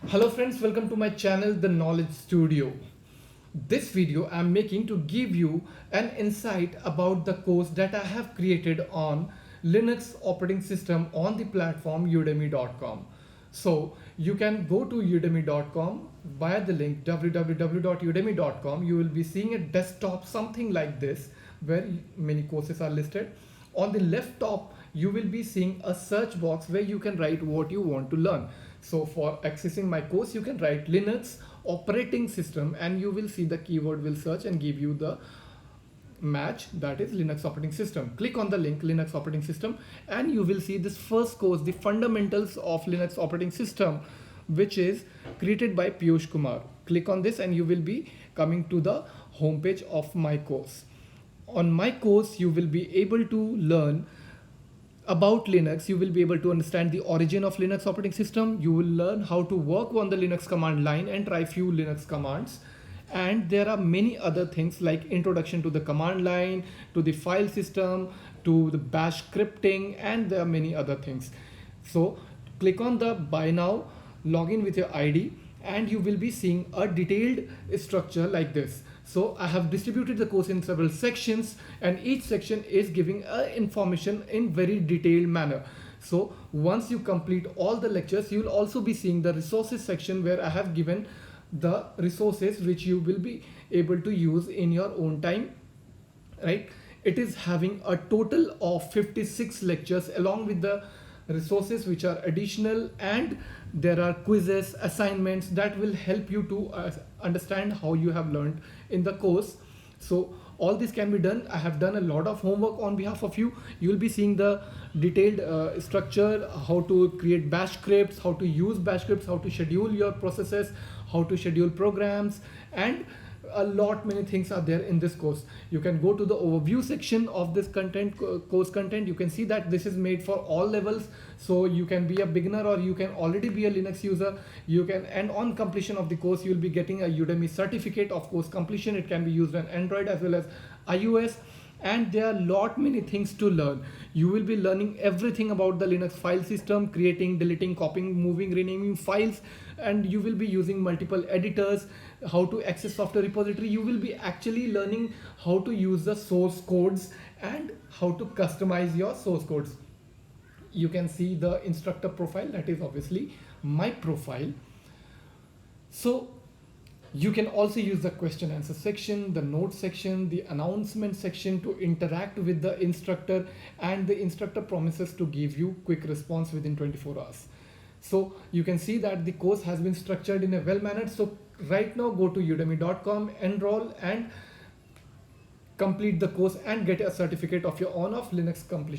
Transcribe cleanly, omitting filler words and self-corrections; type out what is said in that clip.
Hello friends, welcome to my channel The Knowledge Studio. This video I'm making to give you an insight about the course that I have created on Linux operating system on the platform udemy.com. So you can go to udemy.com via the link www.udemy.com. You will be seeing a desktop something like this where many courses are listed. On the left top you will be seeing a search box where you can write what you want to learn. So for accessing my course you can write Linux operating system and you will see the keyword will search and give you the match, that is Linux operating system. Click on the link Linux operating system and you will see this first course, the fundamentals of Linux operating system, which is created by Piyush Kumar. Click on this and you will be coming to the homepage of my course. On my course you will be able to learn about Linux. You will be able to understand the origin of Linux operating system. You will learn how to work on the Linux command line and try few Linux commands. And there are many other things like introduction to the command line, to the file system, to the bash scripting, and there are many other things. So click on the buy now, log in with your ID, and you will be seeing a detailed structure like this. So I have distributed the course in several sections and each section is giving information in very detailed manner. So once you complete all the lectures, you will also be seeing the resources section where I have given the resources which you will be able to use in your own time, right? It is having a total of 56 lectures along with the resources which are additional, and there are quizzes, assignments that will help you to understand how you have learned in the course. So all this can be done. I have done a lot of homework on behalf of you. You will be seeing the detailed structure, how to create bash scripts, how to use bash scripts, how to schedule your processes, how to schedule programs, and a lot many things are there in this course. You can go to the overview section of this content, course content. You can see that this is made for all levels, so you can be a beginner or you can already be a Linux user. You can, and on completion of the course you will be getting a Udemy certificate of course completion. It can be used on Android as well as iOS, and there are lot many things to learn. You will be learning everything about the Linux file system, creating, deleting, copying, moving, renaming files, and you will be using multiple editors, how to access software repository. You will be actually learning how to use the source codes and how to customize your source codes. You can see the instructor profile, that is obviously my profile. So you can also use the question answer section, the notes section, the announcement section to interact with the instructor, and the instructor promises to give you quick response within 24 hours. So you can see that the course has been structured in a well mannered. So right now go to udemy.com, enroll and complete the course and get a certificate of your own of Linux completion.